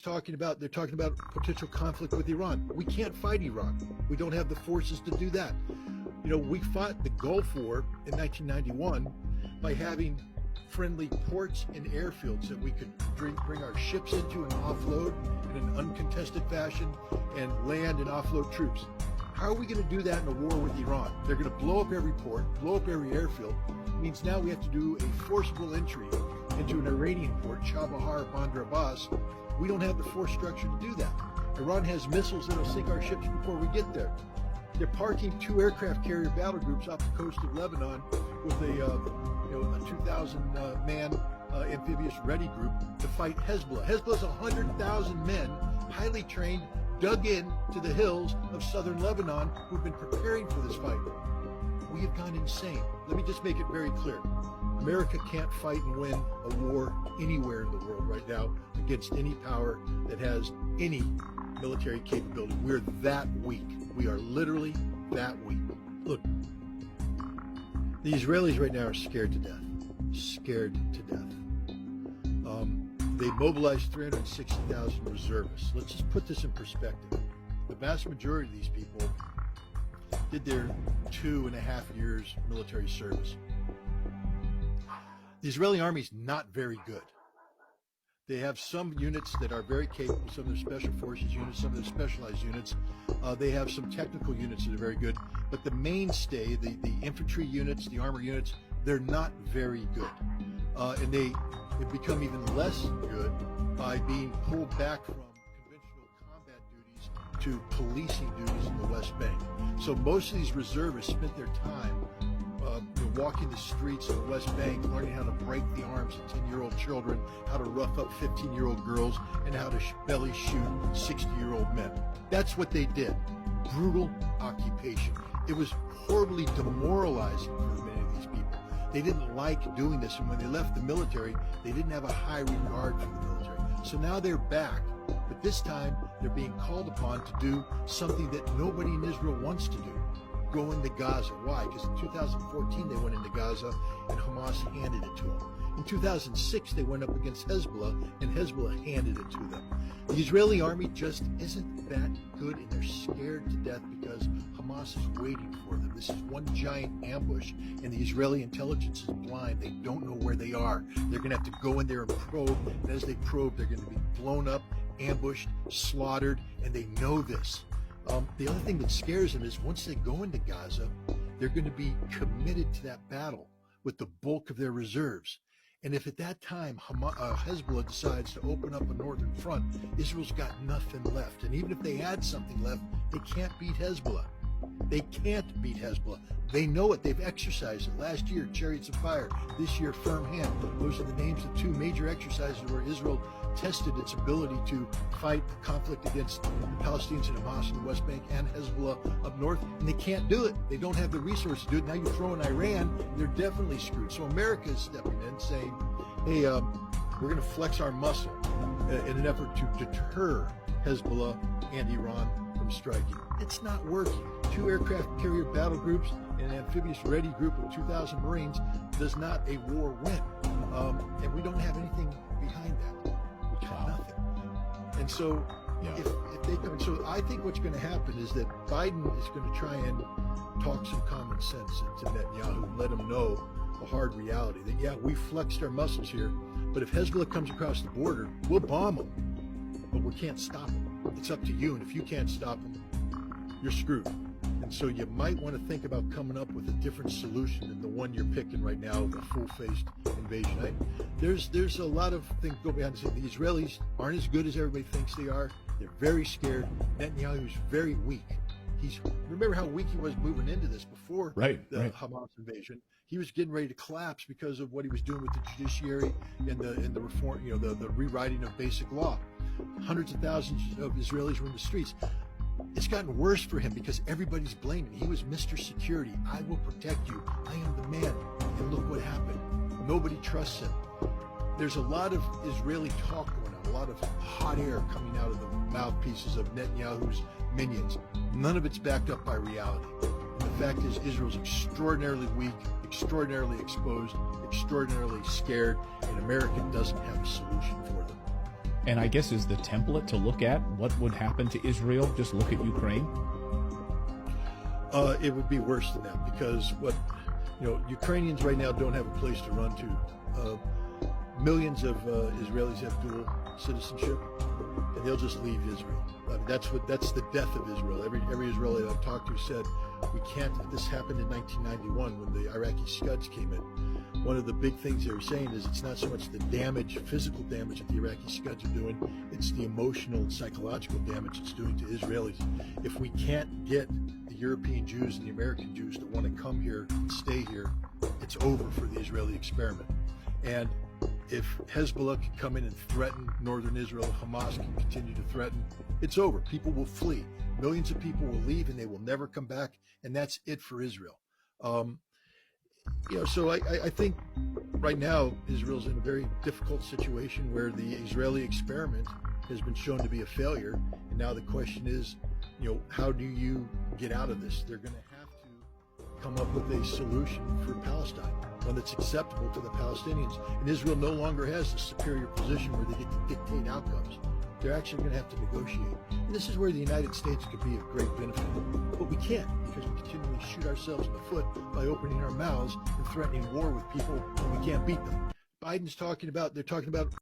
they're talking about potential conflict with Iran. We can't fight Iran. We don't have the forces to do that. You know, we fought the Gulf War in 1991 by having friendly ports and airfields that we could bring our ships into and offload in an uncontested fashion and land and offload troops. How are we going to do that in a war with Iran? They're going to blow up every port, blow up every airfield. It means now we have to do a forcible entry into an Iranian port, Chabahar, Bandar Abbas. We don't have the force structure to do that. Iran has missiles that'll sink our ships before we get there. They're parking 2 aircraft carrier battle groups off the coast of Lebanon with a 2,000-man amphibious ready group to fight Hezbollah. Hezbollah's 100,000 men, highly trained, dug in to the hills of southern Lebanon who've been preparing for this fight. We have gone insane. Let me just make it very clear. America can't fight and win a war anywhere in the world right now against any power that has any military capability. We're that weak. We are literally that weak. Look, the Israelis right now are scared to death. Scared to death. They mobilized 360,000 reservists. Let's just put this in perspective. The vast majority of these people did their 2.5 years military service. The Israeli army is not very good. They have some units that are very capable, some of their special forces units, some of their specialized units. They have some technical units that are very good, but the mainstay, the infantry units, the armor units, they're not very good. And they've become even less good by being pulled back from conventional combat duties to policing duties in the West Bank. So most of these reservists spent their time walking the streets of the West Bank, learning how to break the arms of 10-year-old children, how to rough up 15-year-old girls, and how to belly shoot 60-year-old men. That's what they did. Brutal occupation. It was horribly demoralizing for many of these people. They didn't like doing this, and when they left the military, they didn't have a high regard for the military. So now they're back, but this time they're being called upon to do something that nobody in Israel wants to do. Go into Gaza. Why? Because in 2014 they went into Gaza and Hamas handed it to them. In 2006 they went up against Hezbollah and Hezbollah handed it to them. The Israeli army just isn't that good, and they're scared to death because Hamas is waiting for them. This is one giant ambush, and the Israeli intelligence is blind. They don't know where they are. They're going to have to go in there and probe, and as they probe, they're going to be blown up, ambushed, slaughtered, and they know this. The other thing that scares them is once they go into Gaza, they're going to be committed to that battle with the bulk of their reserves. And if at that time Hezbollah decides to open up a northern front, Israel's got nothing left. And even if they had something left, they can't beat Hezbollah. They can't beat Hezbollah. They know it. They've exercised it. Last year, Chariots of Fire. This year, Firm Hand. Those are the names of 2 major exercises where Israel tested its ability to fight the conflict against the Palestinians and Hamas in the West Bank and Hezbollah up north, and they can't do it. They don't have the resources to do it. Now you throw in Iran, they're definitely screwed. So America is stepping in saying, hey, we're going to flex our muscle in an effort to deter Hezbollah and Iran from striking. It's not working. 2 aircraft carrier battle groups and an amphibious ready group of 2,000 Marines does not a war win. And we don't have anything behind that. We got nothing. And so if they come, so I think what's going to happen is that Biden is going to try and talk some common sense into Netanyahu and let him know the hard reality that, yeah, we flexed our muscles here, but if Hezbollah comes across the border, we'll bomb them, but we can't stop them. It's up to you, and if you can't stop them, you're screwed. And so you might want to think about coming up with a different solution than the one you're picking right now, the full-faced invasion. There's a lot of things go behind the scenes. The Israelis aren't as good as everybody thinks they are. They're very scared. Netanyahu's very weak. Remember how weak he was moving into this before the Hamas invasion. He was getting ready to collapse because of what he was doing with the judiciary and the reform, the rewriting of basic law. Hundreds of thousands of Israelis were in the streets. It's gotten worse for him because everybody's blaming. He was Mr. Security. I will protect you. I am the man. And look what happened. Nobody trusts him. There's a lot of Israeli talk going on, a lot of hot air coming out of the mouthpieces of Netanyahu's minions. None of it's backed up by reality. And the fact is, Israel's extraordinarily weak, extraordinarily exposed, extraordinarily scared, and America doesn't have a solution for them. And I guess is the template to look at what would happen to Israel, just look at Ukraine? It would be worse than that, because Ukrainians right now don't have a place to run to. Millions of Israelis have dual citizenship, and they'll just leave Israel. I mean, that's the death of Israel. Every Israeli I've talked to said, we can't. This happened in 1991 when the Iraqi Scuds came in. One of the big things they were saying is it's not so much the damage, physical damage that the Iraqi Scuds are doing, it's the emotional and psychological damage it's doing to Israelis. If we can't get the European Jews and the American Jews to want to come here and stay here, it's over for the Israeli experiment. And if Hezbollah can come in and threaten northern Israel, Hamas can continue to threaten, it's over. People will flee. Millions of people will leave and they will never come back, and that's it for Israel. So I think right now Israel's in a very difficult situation where the Israeli experiment has been shown to be a failure, and now the question is, how do you get out of this? They're going to have to come up with a solution for Palestine, one that's acceptable to the Palestinians. And Israel no longer has the superior position where they get to dictate outcomes. They're actually going to have to negotiate. And this is where the United States could be of great benefit. But we can't, because we continually shoot ourselves in the foot by opening our mouths and threatening war with people when we can't beat them. They're talking about